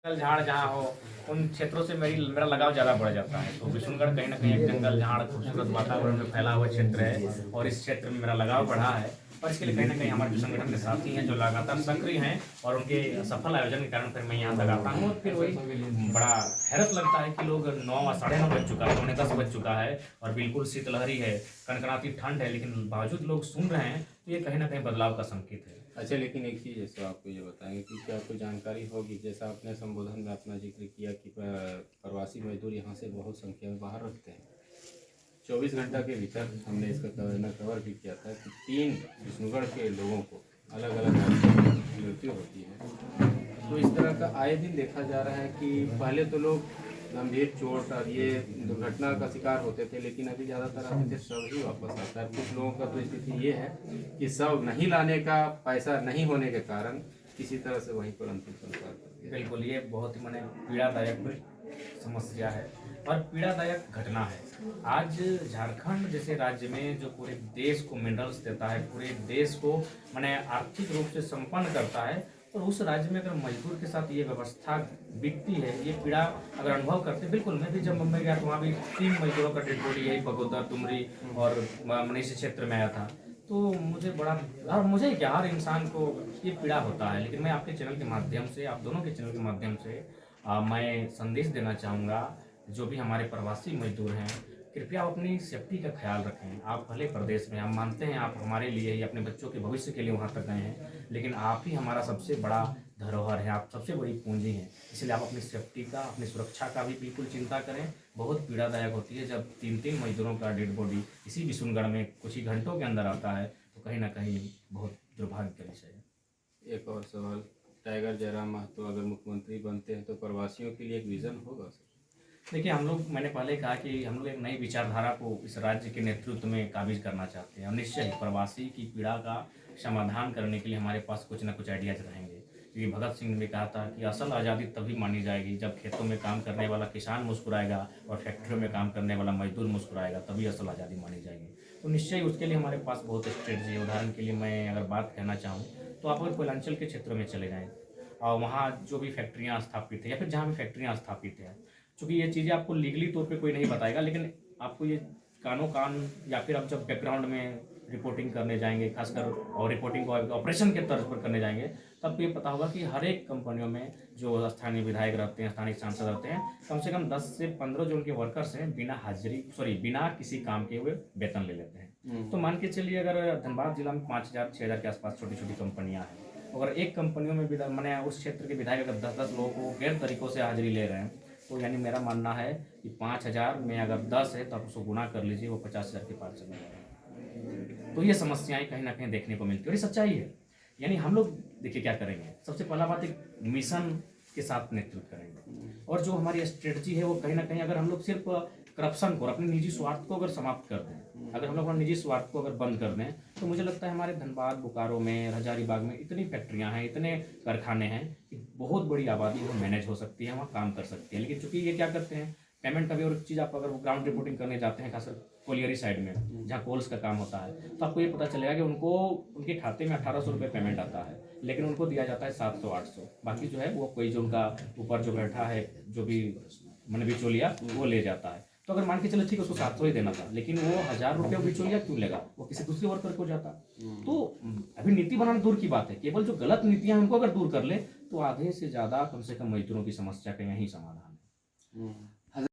झाड़ जहाँ हो उन क्षेत्रों से मेरा लगाव ज़्यादा बढ़ जाता है। तो विष्णुगढ़ कहीं ना कहीं एक जंगल झाड़ खूबसूरत वातावरण में फैला हुआ क्षेत्र है और इस क्षेत्र में मेरा लगाव बढ़ा है। और इसके लिए कहीं ना कहीं हमारे जो संगठन के साथी हैं जो लगातार सक्रिय हैं और उनके सफल आयोजन के कारण फिर मैं यहाँ लगाता हूँ। और फिर वही बड़ा हैरत लगता है कि लोग 9 साढ़े 9 बज चुका है, 9:45 बज चुका है और बिल्कुल शीतलहरी है, कनकनाती ठंड है, लेकिन बावजूद लोग सुन रहे हैं। तो ये कहीं ना कहीं बदलाव का संकेत है। अच्छा, लेकिन एक चीज़ जैसे आपको ये बताएंगे कि क्या आपको जानकारी होगी, जैसा आपने संबोधन में अपना जिक्र किया कि प्रवासी मजदूर यहाँ से बहुत संख्या में बाहर रखते हैं। 24 घंटा के भीतर हमने इसका कवर भी किया था कि 3 विष्णुगढ़ के लोगों को अलग अलग राज्यों में मृत्यु होती है। तो इस तरह का आए दिन देखा जा रहा है कि पहले तो लोग गंभीर चोट और ये दुर्घटना का शिकार होते थे, लेकिन अभी ज़्यादातर आते थे शव ही वापस आता है। कुछ लोगों का तो स्थिति ये है कि शव नहीं लाने का पैसा नहीं होने के कारण किसी तरह से वहीं पर अंतिम संस्कार कर दिया। बिल्कुल, ये बहुत ही माने पीड़ादायक समस्या है और पीड़ादायक घटना है। आज झारखंड जैसे राज्य में जो पूरे देश को मिनरल्स देता है, पूरे देश को माने आर्थिक रूप से संपन्न करता है, और उस राज्य में अगर मजदूर के साथ ये व्यवस्था बीतती है, ये पीड़ा अगर अनुभव करते, बिल्कुल मैं भी जब मुंबई गया तो वहाँ भी 3 मजदूरों का डेड बॉडी यही बगोदर, तुमरी और मनीष क्षेत्र में आया था। तो मुझे बड़ा, और मुझे क्या, हर इंसान को ये पीड़ा होता है। लेकिन मैं आपके चैनल के माध्यम से, आप दोनों के चैनल के माध्यम से मैं संदेश देना चाहूँगा, जो भी हमारे प्रवासी मजदूर हैं, कृपया आप अपनी सेफ्टी का ख्याल रखें। आप भले प्रदेश में, हम मानते हैं आप हमारे लिए ही, अपने बच्चों के भविष्य के लिए वहाँ तक गए हैं, लेकिन आप ही हमारा सबसे बड़ा धरोहर है, आप सबसे बड़ी पूंजी हैं। इसलिए आप अपनी सेफ्टी का, अपनी सुरक्षा का भी बिल्कुल चिंता करें। बहुत पीड़ादायक होती है जब 3-3 मजदूरों का डेड बॉडी इसी विष्णुगढ़ में कुछ ही घंटों के अंदर आता है, तो कहीं ना कहीं बहुत दुर्भाग्य का विषय है। एक और सवाल, टाइगर जयराम महतो अगर मुख्यमंत्री बनते हैं तो प्रवासियों के लिए एक विज़न होगा सर? देखिए, हम लोग, मैंने पहले कहा कि हम लोग एक नई विचारधारा को इस राज्य के नेतृत्व में काबिज करना चाहते हैं और निश्चय ही प्रवासी की पीड़ा का समाधान करने के लिए हमारे पास कुछ ना कुछ आइडियाज रहेंगे। क्योंकि भगत सिंह ने भी कहा था कि असल आज़ादी तभी मानी जाएगी जब खेतों में काम करने वाला किसान मुस्कुराएगा और फैक्ट्रियों में काम करने वाला मजदूर मुस्कुराएगा, तभी असल आज़ादी मानी जाएगी। तो निश्चय उसके लिए हमारे पास बहुत स्ट्रेटजी है। उदाहरण के लिए मैं अगर बात कहना चाहूँ तो आप अगर कोयलांचल के क्षेत्रों में चले जाएँ और वहाँ जो भी फैक्ट्रियाँ स्थापित है या फिर जहाँ भी फैक्ट्रियाँ स्थापित है, चूँकि ये चीज़ें आपको लीगली तौर पे कोई नहीं बताएगा, लेकिन आपको ये कानो कान या फिर आप जब बैकग्राउंड में रिपोर्टिंग करने जाएंगे, खासकर और रिपोर्टिंग को ऑपरेशन के तर्ज पर करने जाएंगे, तब ये पता होगा कि हर एक कंपनियों में जो स्थानीय विधायक रहते हैं, स्थानीय सांसद रहते हैं, कम से कम 10 से 15 जो उनके वर्कर्स हैं बिना किसी काम के हुए वेतन ले लेते हैं। तो मान के चलिए अगर धनबाद जिला में 5,000-6,000 के आसपास छोटी छोटी कंपनियाँ हैं, अगर एक कंपनियों में मैंने उस क्षेत्र के विधायक अगर 10-10 लोगों को गैर तरीकों से हाजिरी ले रहे हैं, तो यानी मेरा मानना है कि 5,000 में अगर 10 है तो आप उसको गुना कर लीजिए, वो 50,000 के पार चला जाएगा। तो ये समस्याएं कहीं ना कहीं देखने को मिलती है और ये सच्चाई है। यानी हम लोग देखिए क्या करेंगे, सबसे पहला बात एक मिशन के साथ नेतृत्व करेंगे, और जो हमारी स्ट्रेटजी है वो कहीं ना कहीं, अगर हम लोग सिर्फ करप्शन को, अपने निजी स्वार्थ को अगर समाप्त कर दें, अगर हम लोग अपना निजी स्वार्थ को अगर बंद कर दें, तो मुझे लगता है हमारे धनबाद, बोकारो में, हजारीबाग में इतनी फैक्ट्रियां हैं, इतने कारखाने हैं कि बहुत बड़ी आबादी वो मैनेज हो सकती है, वहाँ काम कर सकती है। लेकिन चूंकि ये क्या करते हैं, पेमेंट का भी, और एक चीज़, आप अगर वो ग्राउंड रिपोर्टिंग करने जाते हैं, खासकर कोलियरी साइड में जहाँ कोल्स का काम होता है, तो आपको ये पता चलेगा कि उनको उनके खाते में 1,800 रुपये पेमेंट आता है, लेकिन उनको दिया जाता है 700-800। बाकी जो है वो कोई जो उनका ऊपर जो बैठा है, जो भी मैंने बिचौलिया, वो ले जाता है। तो अगर मान के चले ठीक है, उसको 700 ही देना था, लेकिन वो 1,000 रुपये बिचौलिया क्यों लेगा, वो किसी दूसरे वर्कर को जाता। तो अभी नीति बनाना दूर की बात है, केवल जो गलत नीतियां हैं उनको अगर दूर कर ले, तो आधे से ज़्यादा कम से कम मजदूरों की समस्या का यही समाधान है।